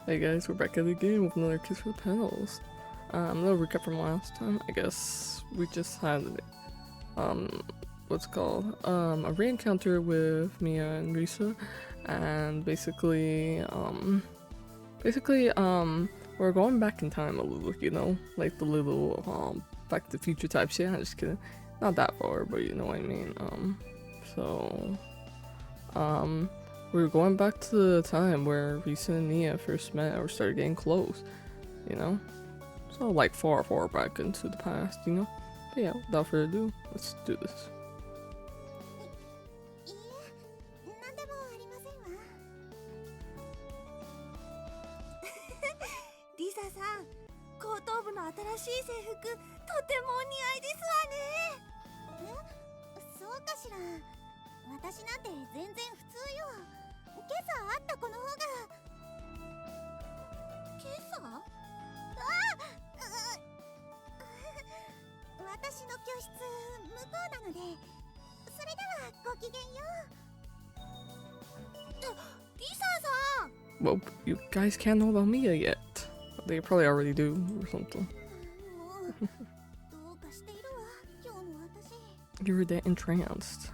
Hey guys, we're back at the game with another Kiss for Petals. A little recap from last time. I guess we just had what's it called? A re-encounter with Mia and Risa, and basically we're going back in time a little, you know, like the little Back to the Future type shit. I'm just kidding, not that far, but you know what I mean. We're going back to the time where Risa and Mia first met or started getting close, you know? So like far back into the past, you know? But yeah, without further ado, let's do this. 私の教室向こうなので、それではごきげんよう。リサさん。Well, you guys can't know about Mia yet. They probably already do or something. You're that entranced.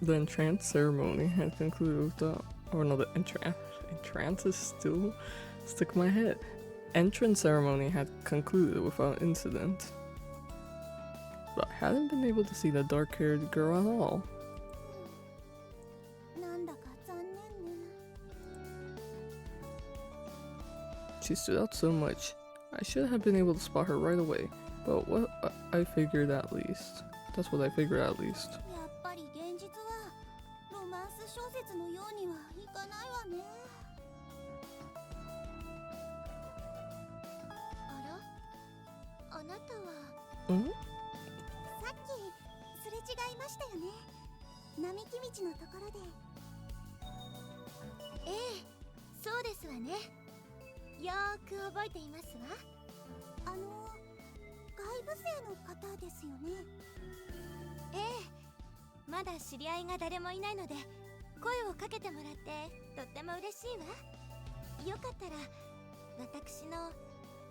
The entrance ceremony had concluded with the entrance is still stuck in my head. Entrance ceremony had concluded without incident, but I hadn't been able to see the dark-haired girl at all. She stood out so much. I should have been able to spot her right away, but what I figured at least. That's what I figured at least. Mm-hmm. さっきすれ違いましたよね。並木道のところで。ええ、そうですわね。よーく覚えていますわ。外部生の方ですよね。ええ、まだ知り合いが誰もいないので声をかけてもらってとっても嬉しいわ。よかったら私の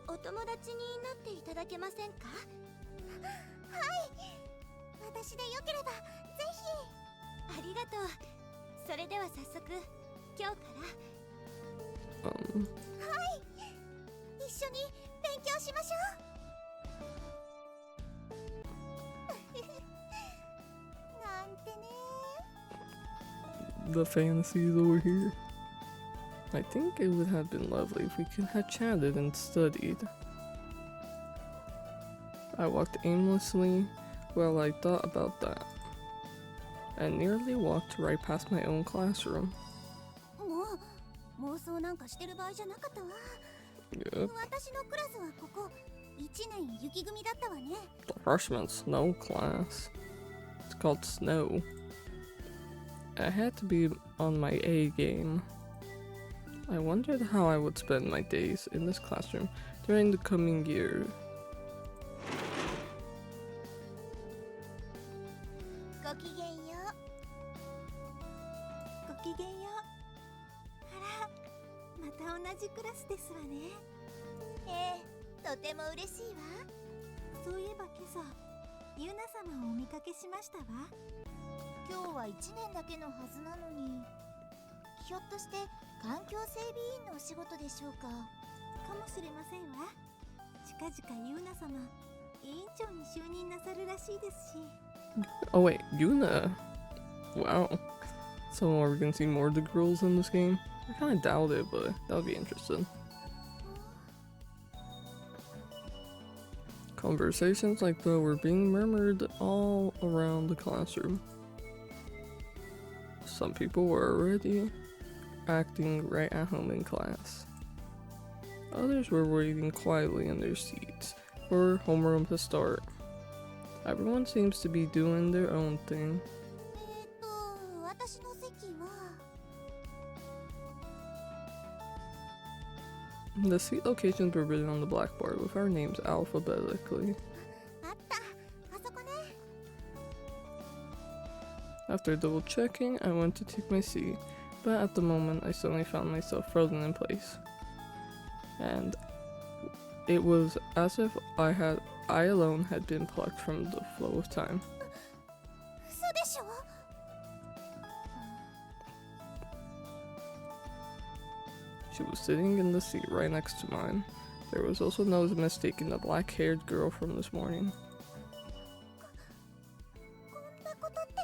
お友達になっていただけませんか？はい、私でよければぜひ。ありがとう。それでは早速今日から。はい、一緒に勉強しましょう。なんてね。The fantasy is over here. I think it would have been lovely if we could have chatted and studied. I walked aimlessly while I thought about that, and nearly walked right past my own classroom. Yep. The freshman snow class. It's called snow. I had to be on my A game. I wondered how I would spend my days in this classroom during the coming year. Oh wait, Yuna! Wow. So are we gonna see more of the girls in this game? I kinda doubt it, but that would be interesting. Conversations like that were being murmured all around the classroom. Some people were already acting right at home in class. Others were waiting quietly in their seats for homeroom to start. Everyone seems to be doing their own thing. The seat locations were written on the blackboard with our names alphabetically. After double checking, I went to take my seat, but at the moment I suddenly found myself frozen in place. And it was as if I alone had been plucked from the flow of time. 嘘でしょ。 She was sitting in the seat right next to mine. There was also no mistaking the black-haired girl from this morning. こんなことって。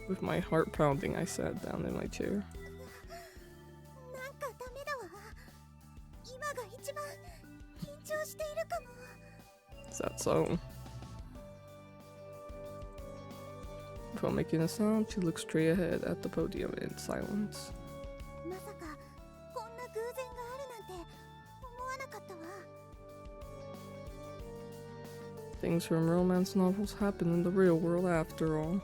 With my heart pounding, I sat down in my chair. なんかダメだわ。今が一番緊張しているかも。 Is that so? Without making a sound, she looked straight ahead at the podium in silence. まさかこんな偶然があるなんて思わなかったわ。 Things from romance novels happen in the real world after all.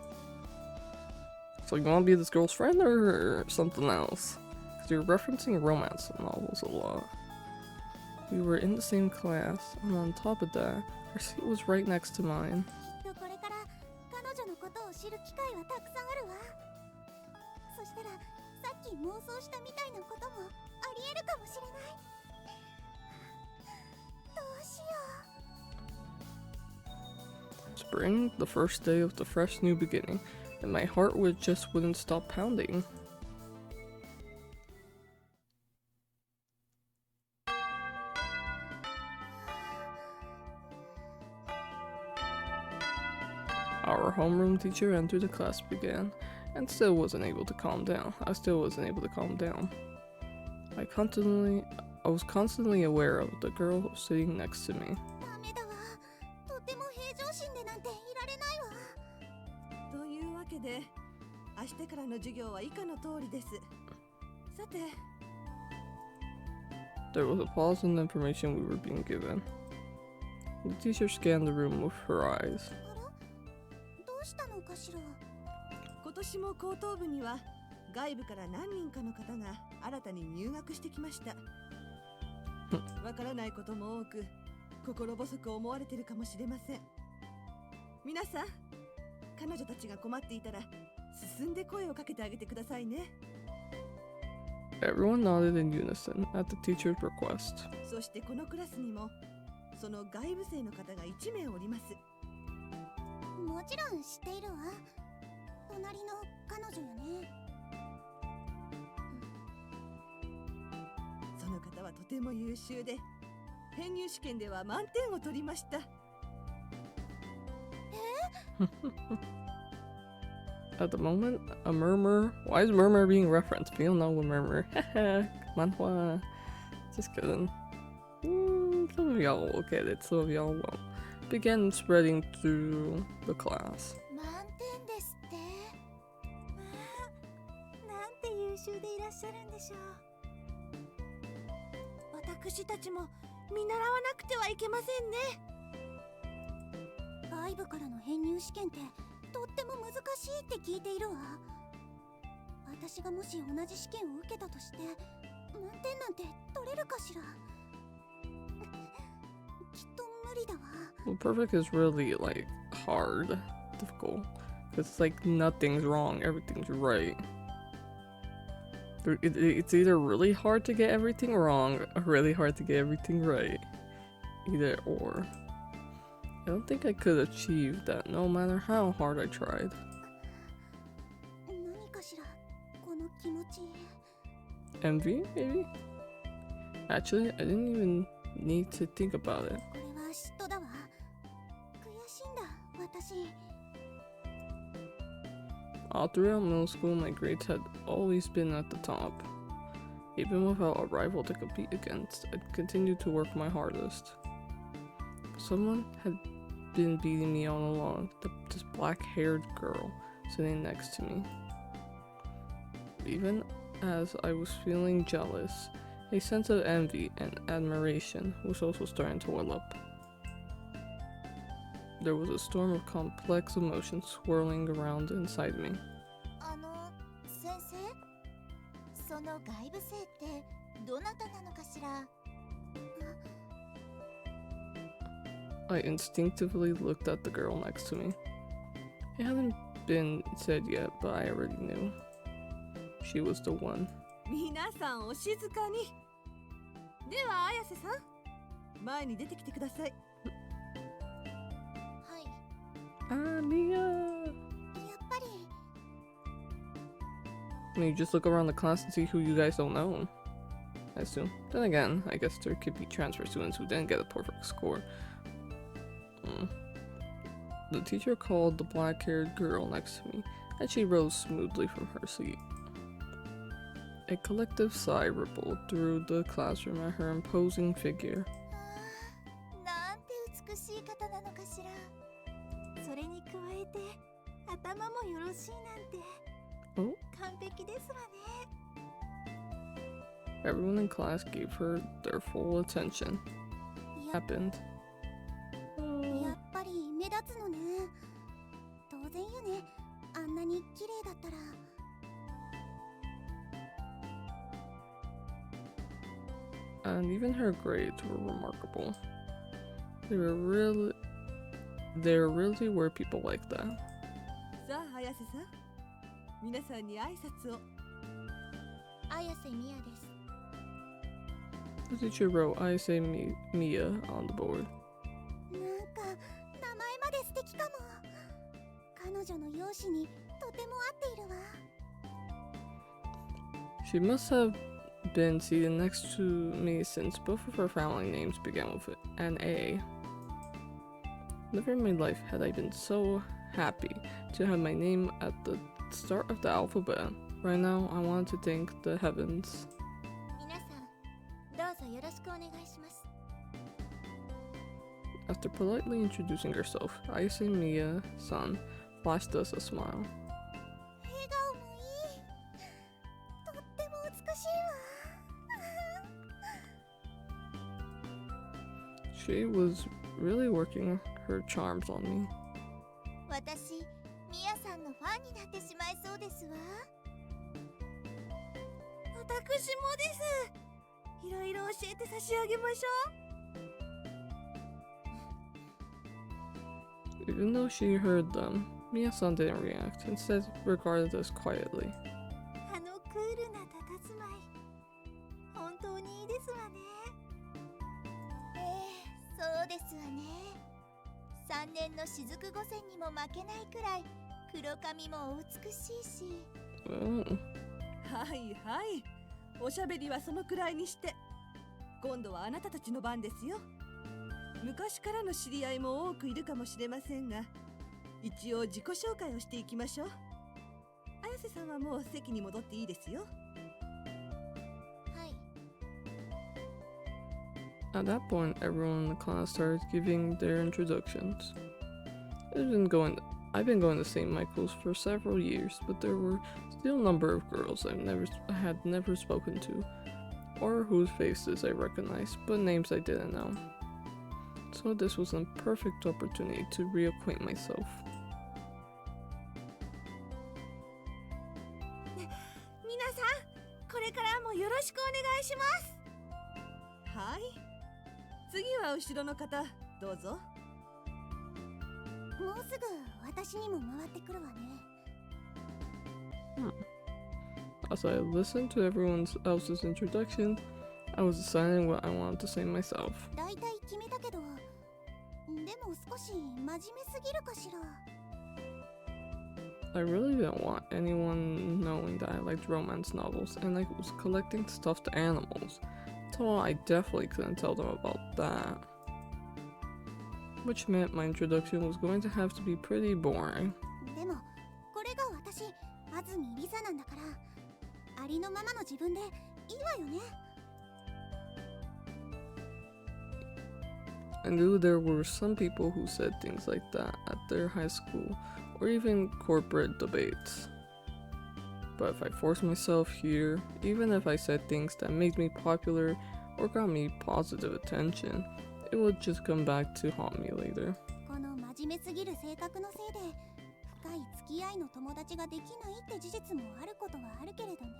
So you want to be this girl's friend or something else? Because you're referencing romance novels a lot. We were in the same class, and on top of that, her seat was right next to mine. きっとこれから彼女のことを知る機会はたくさんあるわ。そしたらさっき妄想したみたいなこともありえるかもしれない。どうしよう。 Spring, the first day of the fresh new beginning, and my heart just wouldn't stop pounding. Our homeroom teacher entered the class began, and still wasn't able to calm down. I still wasn't able to calm down. I was constantly aware of the girl sitting next to me. ダメだわ。とても平常心でなんていられないわ。というわけで、明日からの授業は以下の通りです。さて、 There was a pause in the information we were being given. The teacher scanned the room with her eyes. あら、どうしたのかしら。今年も高等部には外部から何人かの方が新たに入学してきました。わからないことも多く、心細く思われているかもしれません。皆さん、彼女たちが困っていたら進んで声をかけてあげてくださいね。 Everyone nodded in unison at the teacher's request. そしてこのクラスにもその外部生の方が1名おります。もちろん知っているわ。隣の彼女よね。その方はとても優秀で、編入試験では満点を取りました。At the moment, a murmur. Why is murmur being referenced? We don't know what murmur. Manhwa. Just kidding. Some of y'all will get it, some of y'all won't. Began spreading through the class. 満点ですって。なんて優秀でいらっしゃるんでしょう。私たちも見習わなくてはいけませんね。外部からの編入試験ってとっても難しいって聞いているわ。私がもし同じ試験を受けたとして満点なんて取れるかしら。きっと無理だわ。 Well, perfect is really like hard, difficult. It's like nothing's wrong, everything's right. It's either really hard to get everything wrong or really hard to get everything right. Either or. I don't think I could achieve that no matter how hard I tried. 何かしらこの気持ち。 Envy, maybe? Actually, I didn't even need to think about it. これは嫉妬だわ。悔しいんだ私。 All throughout middle school, my grades had always been at the top. Even without a rival to compete against, I continued to work my hardest. Someone had been beating me all along, this black-haired girl sitting next to me. Even as I was feeling jealous, a sense of envy and admiration was also starting to well up. There was a storm of complex emotions swirling around inside me. 先生、その外部生ってどなたなのかしら。 I instinctively looked at the girl next to me. It hadn't been said yet, but I already knew. She was the one. 皆さんお静かに。では綾瀬さん、前に出てきてください。はい。 Mia! やっぱり I mean, you just look around the class and see who you guys don't know. I assume. Then again, I guess there could be transfer students who didn't get a perfect score. The teacher called the black-haired girl next to me, and she rose smoothly from her seat. A collective sigh rippled through the classroom at her imposing figure. なんて美しい方なのかしら。それに加えて頭もよろしいなんて。Oh? 完璧ですわね。 Everyone in class gave her their full attention. や Happened. やっぱり目立つのね。当然よね。あんなに綺麗だったら。 And even her grades were remarkable. There really were people like that. さあ綾瀬さん、皆さんに挨拶を。綾瀬みやです。 The teacher wrote I say Mia on the board. なんか名前まで素敵かも。彼女の容姿にとても合っているわ。 She must have been seated next to me since both of her family names began with an A. Never in my life had I been so happy to have my name at the start of the alphabet. Right now, I wanted to thank the heavens. 皆さん、どうぞよろしくお願いします。 After politely introducing herself, Ayase Mia-san flashed us a smile. 笑顔もいい。とっても美しいわ。 She was really working her charms on me. 私、みやさんのファンになってしまいそうですわ。私もです。いろいろ教えて差し上げましょう。 Even though she heard them, Mia-san didn't react, instead regarded us quietly. あのクールな佇まい、本当にいいですわね。そうですわね。3年の雫御前にも負けないくらい黒髪もお美しいし。 Oh. はいはい、おしゃべりはそのくらいにして。今度はあなたたちの番ですよ。昔からの知り合いも多くいるかもしれませんが、一応自己紹介をしていきましょう。綾瀬さんはもう席に戻っていいですよ。はい。 At that point, everyone in the class started giving their introductions. I've been going to St. Michael's for several years, but there were still a number of girls I had never spoken to, or whose faces I recognized, but names I didn't know. So this was a perfect opportunity to reacquaint myself. 皆さん、これからもよろしくお願いします。はい。次は後ろの方、どうぞ。もうすぐ私にも回ってくるわね。As I listened to everyone else's introduction, I was deciding what I wanted to say myself. だいたい決めたけど、でも少し真面目すぎるかしら。 I really didn't want anyone knowing that I liked romance novels and I was collecting stuffed animals. So I definitely couldn't tell them about that. Which meant my introduction was going to have to be pretty boring. でもこれが私、安住リサなんだから、ありのままの自分でいいわよね。 I knew there were some people who said things like that at their high school or even corporate debates. But if I forced myself here, even if I said things that made me popular or got me positive attention, it would just come back to haunt me later. この真面目すぎる性格のせいで、深い付き合いの友達ができないって事実もあることはあるけれどね。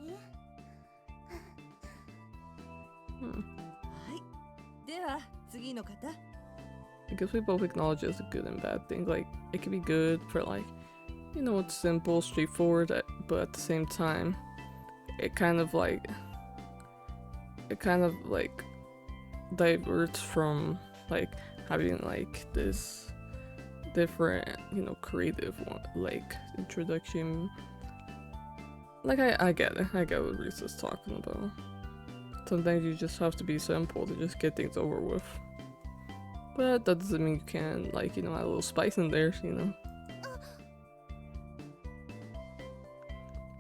はい。では次の方。 I guess we both acknowledge it's a good and bad thing. Like, it could be good for like you know, it's simple, straightforward, but at the same time, it kind of like diverts from like having like this different, you know, creative one, like introduction. Like I get it. I get what Risa's talking about. Sometimes you just have to be simple to just get things over with. But that doesn't mean you can't, like, you know, add a little spice in there, you know.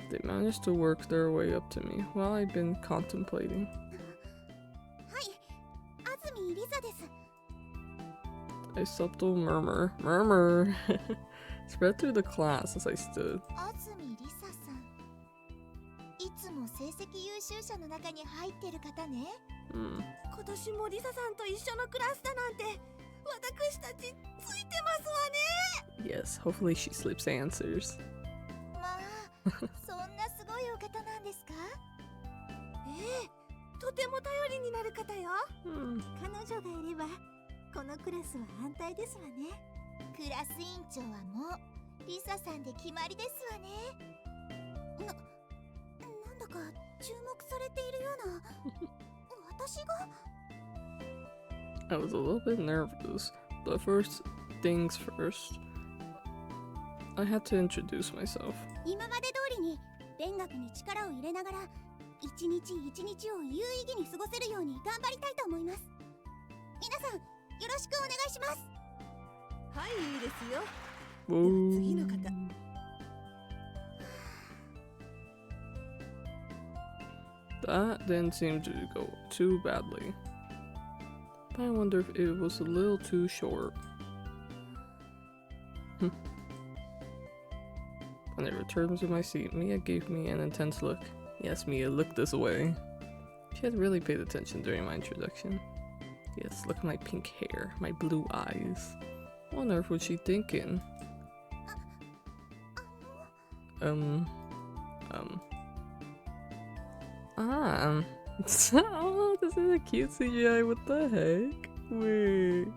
They managed to work their way up to me while I've been contemplating. A subtle murmur spread through the class as I stood. いつも成績優秀者の中に入ってる方ね。今年もリサさんと一緒のクラスだなんて私たちついてますわね。 Yes, hopefully she slips answers. まあ、そんなすごいお方なんですか？ええ、とても頼りになる方よ。彼女がいればこのクラスは安泰ですわね。クラス委員長はもうリサさんで決まりですわね。なんだか注目されているような。私が I was a little bit nervous, but first things first, I had to introduce myself. 今まで通りに勉学に力を入れながら一日一日を有意義に過ごせるように頑張りたいと思います。皆さんよろしくお願いします。はい、いいですよ。 Whoa. では次の方。That didn't seem to go too badly. But I wonder if it was a little too short. When I returned to my seat, Mia gave me an intense look. Yes, Mia, look this way. She had really paid attention during my introduction. Yes, look at my pink hair, my blue eyes. What on earth was she thinking? Oh, this is a cute CGI, what the heck? Wait.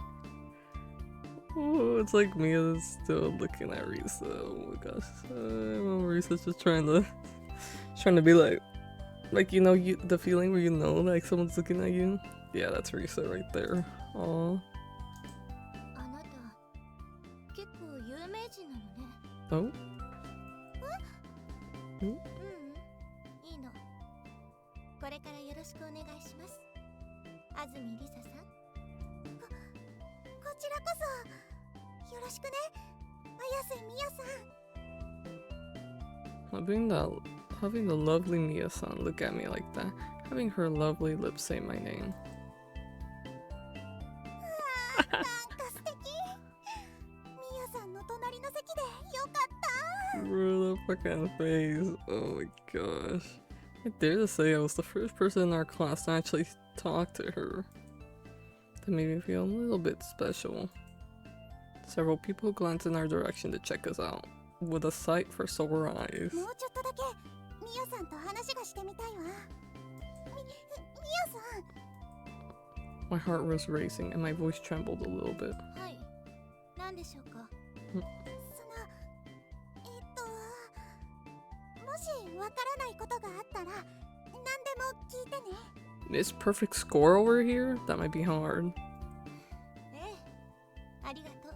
Oh, it's like Mia's still looking at Risa. Oh my gosh. Risa's just trying to be like, you know, the feeling where you know, like someone's looking at you. Yeah, that's Risa right there. Aww. あなた結構有名人なのね。 Oh? いいの。これからよろしくお願いします。安住リサさん。こちらこそよろしくね。綾瀬みやさん。Having the lovely Mia-san look at me like that, having her lovely lips say my name. なんか素敵。みやさんの隣の席でよかった。 Bro, the fucking face. Oh my gosh. I dare to say I was the first person in our class to actually talk to her. That made me feel a little bit special. Several people glanced in our direction to check us out, with a sight for sore eyes. もうちょっとだけみやさんと話がしてみたいわ。みやさん。 My heart was racing and my voice trembled a little bit. はい。何でしょうか。もしわからないことがあったら何でも聞いてね。 This perfect score over here? That might be hard. ええ、ありがとう。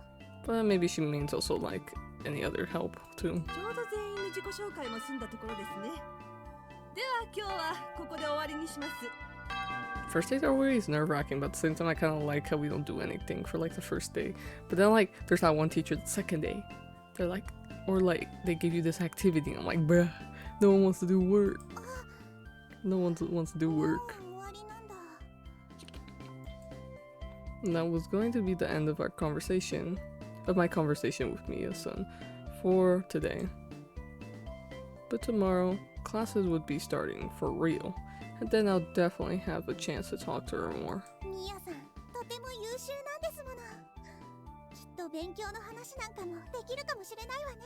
But maybe she means also like any other help too. ちょうど全員の自己紹介も済んだところですね。では今日はここで終わりにします。 First days are always nerve-wracking, but at the same time I kind of like how we don't do anything for like the first day. But then like there's that one teacher the second day. They're like, or like they give you this activity. I'm like, bruh, no one wants to do work. No one wants to do work. 終わりなんだ。 And that was going to be the end of our conversation, of my conversation with Mia-san for today. But tomorrow, classes would be starting for real, and then I'll definitely have a chance to talk to her more. みやさん、とても優秀なんですもの。きっと勉強の話なんかもできるかもしれないわね。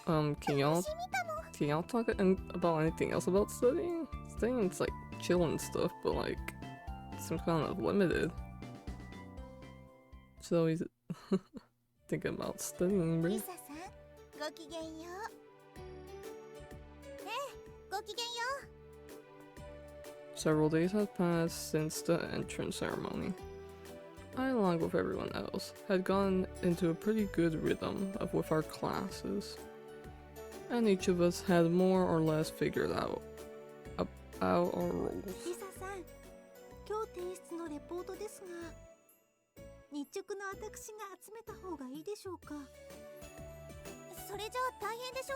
Can 楽 y'all しみかも。 can y'all talk about anything else about studying? Studying, it's like chill and stuff, but like some kind of limited. She's always thinking about studying, リ right? サさん、ごきげんよう。ごきげんよう。 Several days had passed since the entrance ceremony. I, along with everyone else, had gone into a pretty good rhythm with our classes, and each of us had more or less figured out our roles. リサさん、今日提出のレポートですが、日直の私が集めた方がいいでしょうか。それじゃあ大変でしょ。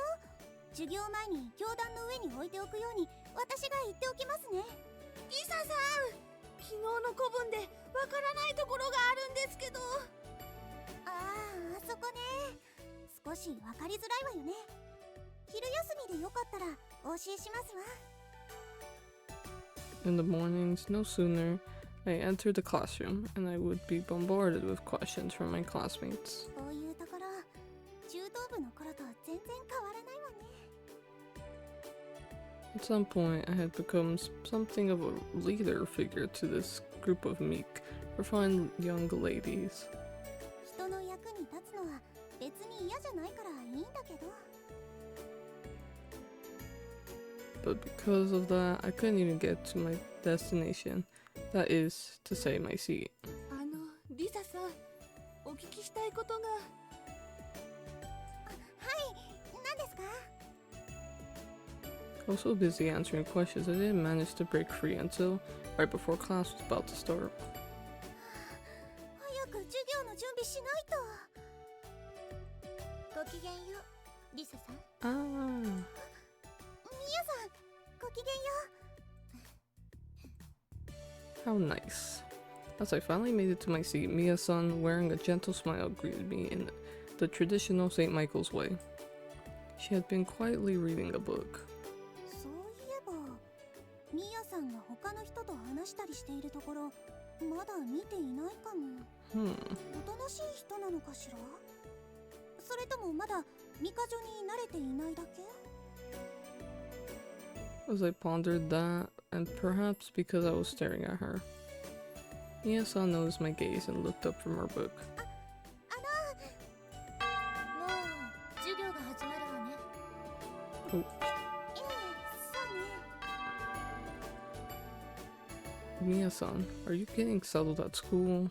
授業前に教壇の上に置いておくように私が言っておきますね。リサさん、昨日の古文でわからないところがあるんですけど。あそこね。少しわかりづらいわよね。昼休みでよかったらお教えしますわ。 In the mornings, no sooner I entered the classroom, and I would be bombarded with questions from my classmates. こういうところ、中等部の頃と全然変わらないわね。 At some point, I had become something of a leader figure to this group of meek, refined young ladies. 人の役に立つのは別に嫌じゃないからいいんだけど。 But because of that, I couldn't even get to my destination. That is to say, my seat. リサさん、お聞きしたいことが。はい、何ですか。 I was so busy answering questions, I didn't manage to break free until right before class was about to start. 早く授業の準備しないと。ごきげんよう、リサさん。 Ah. ミヤさん、ごきげんよう。 How nice. As I finally made it to my seat, Mia-san, wearing a gentle smile, greeted me in the traditional St. Michael's way. She had been quietly reading a book. そういえば、ミヤさんが他の人と話したりしているところ、まだ見ていないかも。おとなしい人なのかしら。それともまだミカジョに慣れていないだけ。 As I pondered that, and perhaps because I was staring at her, Mia-san noticed my gaze and looked up from her book. もう授業が始まるわね。 Oh. ええ、そうね。 Mia-san, are you getting settled at school?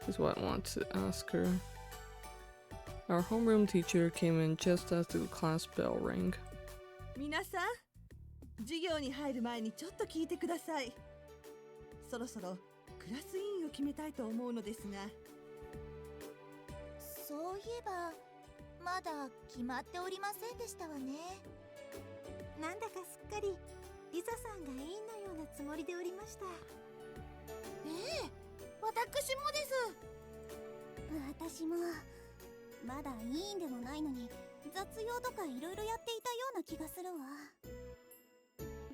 Is what I want to ask her. Our homeroom teacher came in just as the class bell rang. 皆さん、授業に入る前にちょっと聞いてください。そろそろクラス委員を決めたいと思うのですが。そういえばまだ決まっておりませんでしたわね。なんだかすっかりリサさんが委員のようなつもりでおりました。ええ、私もです。私もまだ委員でもないのに雑用とかいろいろやっていたような気がするわ。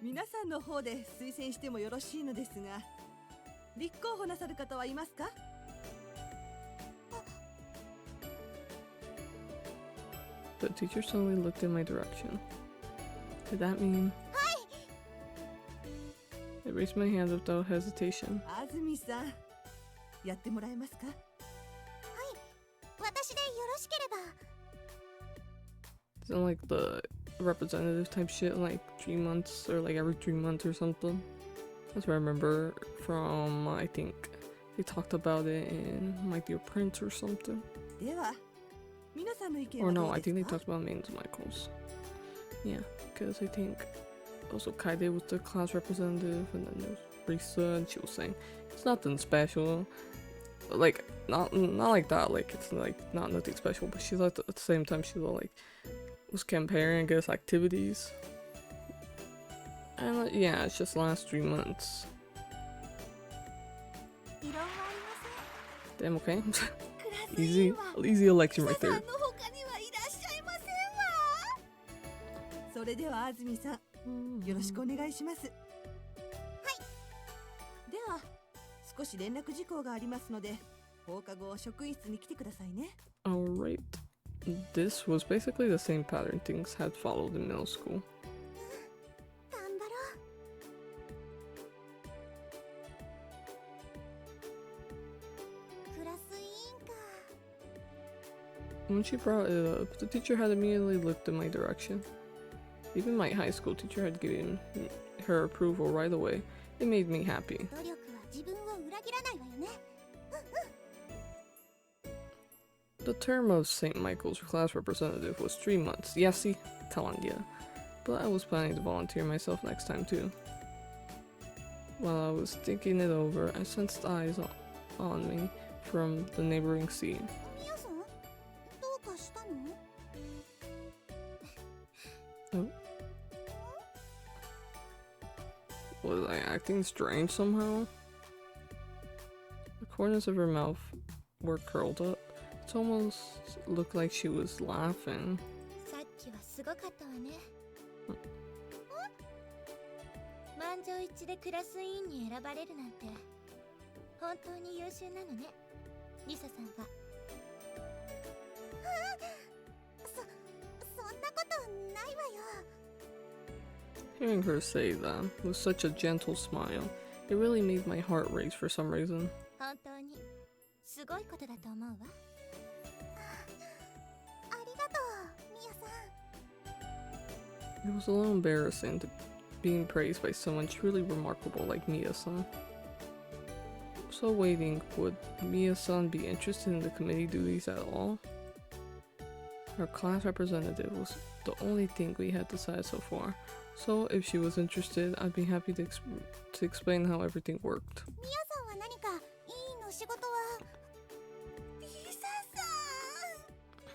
皆さんの方で推薦してもよろしいのですが、立候補なさる方はいますか？ The teacher suddenly looked in my direction. Did that mean? I raised my hand without hesitation. 安住さん、やってもらえますか？私でよろしければ。 Isn't like the representative type shit like 3 months or like every 3 months or something? That's what I remember from, I think they talked about it in My Dear Prince or something. では、皆さんの意見 Or は no, どう I で think す they か？ talked about Mains Michaels. Yeah, because I think also Kaide was the class representative, and then there was Risa, and she was saying it's nothing special. Like not like that. Like it's like not nothing special, but she's like at the same time she's like was comparing, I guess, activities. And yeah, it's just last 3 months. 異論はありません。 Damn, okay. クラス委員は easy election リ right サさ there. んの他にはいらっしゃいませんわ。それでは安住さん、よろしくお願いします。はい。では、少し連絡事項がありますので、放課後職員室に来てくださいね。 Alright. This was basically the same pattern things had followed in middle school. 頑張ろう。クラス委員か。When she brought it up, the teacher had immediately looked in my direction. Even my high school teacher had given her approval right away. It made me happy. 努力は自分を裏切らないわよね。 The term of St. Michael's class representative was 3 months. Yeah, see? Telling ya. But I was planning to volunteer myself next time too. While I was thinking it over, I sensed eyes on me from the neighboring seat. ミヤさん、どうかしたの？ Oh. Was I acting strange somehow? The corners of her mouth were curled up. It almost looked like she was laughing. さっきはすごかったわね。満場一致でクラス委員に選ばれるなんて本当に優秀なのね、リサさんは。そんなことないわよ。 Hearing her say that with such a gentle smile, it really made my heart race for some reason. 本当にすごいことだと思うわ。ありがとう、ミヤさん。 It was a little embarrassing to being praised by someone truly remarkable like Mia-san. So waiting, would Mia-san be interested in the committee duties at all? Her class representative was the only thing we had decided so far, so if she was interested, I'd be happy to explain how everything worked. ミヤさんは何か委員の仕事は？リサさん、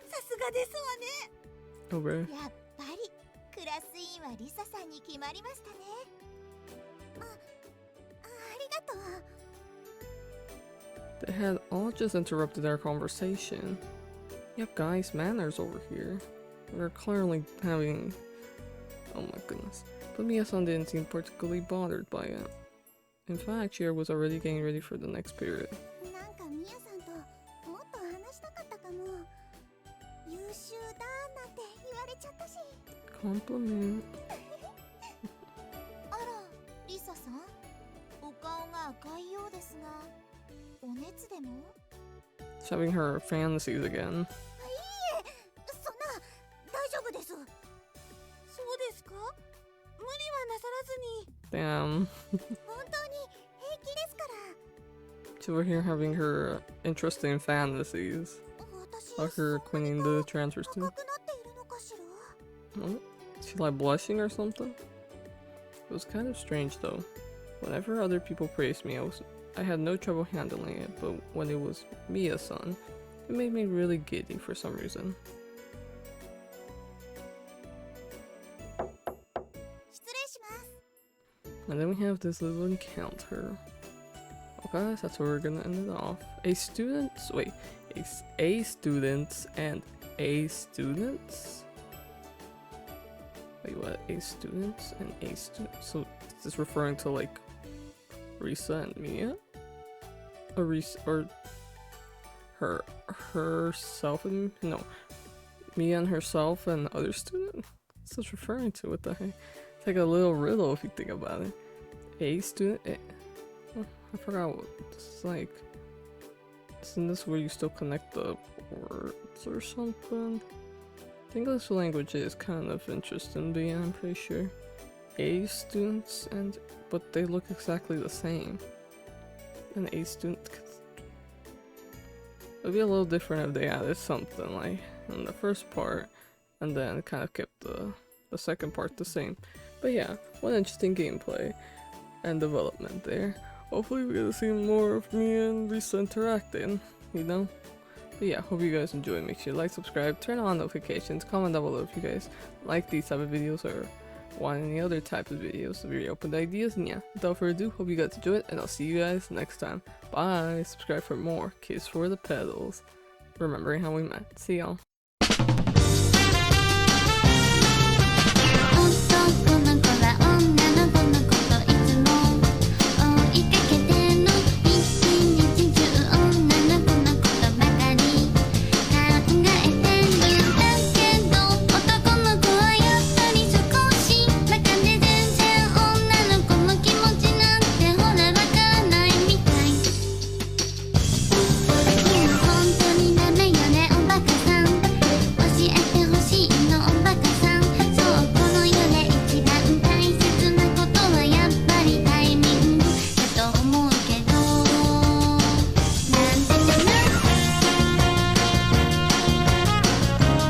さすがですわね。 Okay. やっぱりクラス委員はリサさんに決まりましたね。ありがとう。 They had all just interrupted our conversation. Yep, guys, manners over here. We're clearly having... Oh my goodness. But Mia-san didn't seem particularly bothered by it. In fact, she was already getting ready for the next period. なんかミヤさんともっと話したかったかも。優秀だなんて言われちゃったし。 Compliment. あら、リサさん、お顔が赤いようですが、お熱でも？ She's having her fantasies again. いいえ、そんな大丈夫です。そうですか？無理はなさらずに。 Damn. 本当に平気ですから。 She's over here having her interesting fantasies. 私、 About her winning the transfer 赤 team. くなっているのかしら？ Oh, is she like blushing or something? It was kind of strange though. Whenever other people praised me, I had no trouble handling it, but when it was Mia-san, it made me really giddy for some reason. 失礼します。 And then we have this little encounter. Okay, that's where we're gonna end it off. A students and A students? Wait, what? A students and A students? So is this referring to like Risa and Mia? Or herself and no, Mia and herself and other student? What's this referring to? What the heck? It's like a little riddle if you think about it. A student? Oh, I forgot what this is like. Isn't this where you still connect the words or something? The English language is kind of interesting, but yeah, I'm pretty sure. A students but they look exactly the same. An A student. It'd be a little different if they added something like in the first part and then kind of kept the second part the same. But yeah, one interesting gameplay and development there. Hopefully we're gonna see more of me and Risa interacting, you know? But yeah, hope you guys enjoy. Make sure you like, subscribe, turn on notifications, comment down below if you guys like these type of videos or want any other type of videos. Very open to ideas, and yeah, without further ado, hope you guys enjoy it, and I'll see you guys next time. Bye! Subscribe for more. Kiss for the Petals. Remembering how we met. See y'all.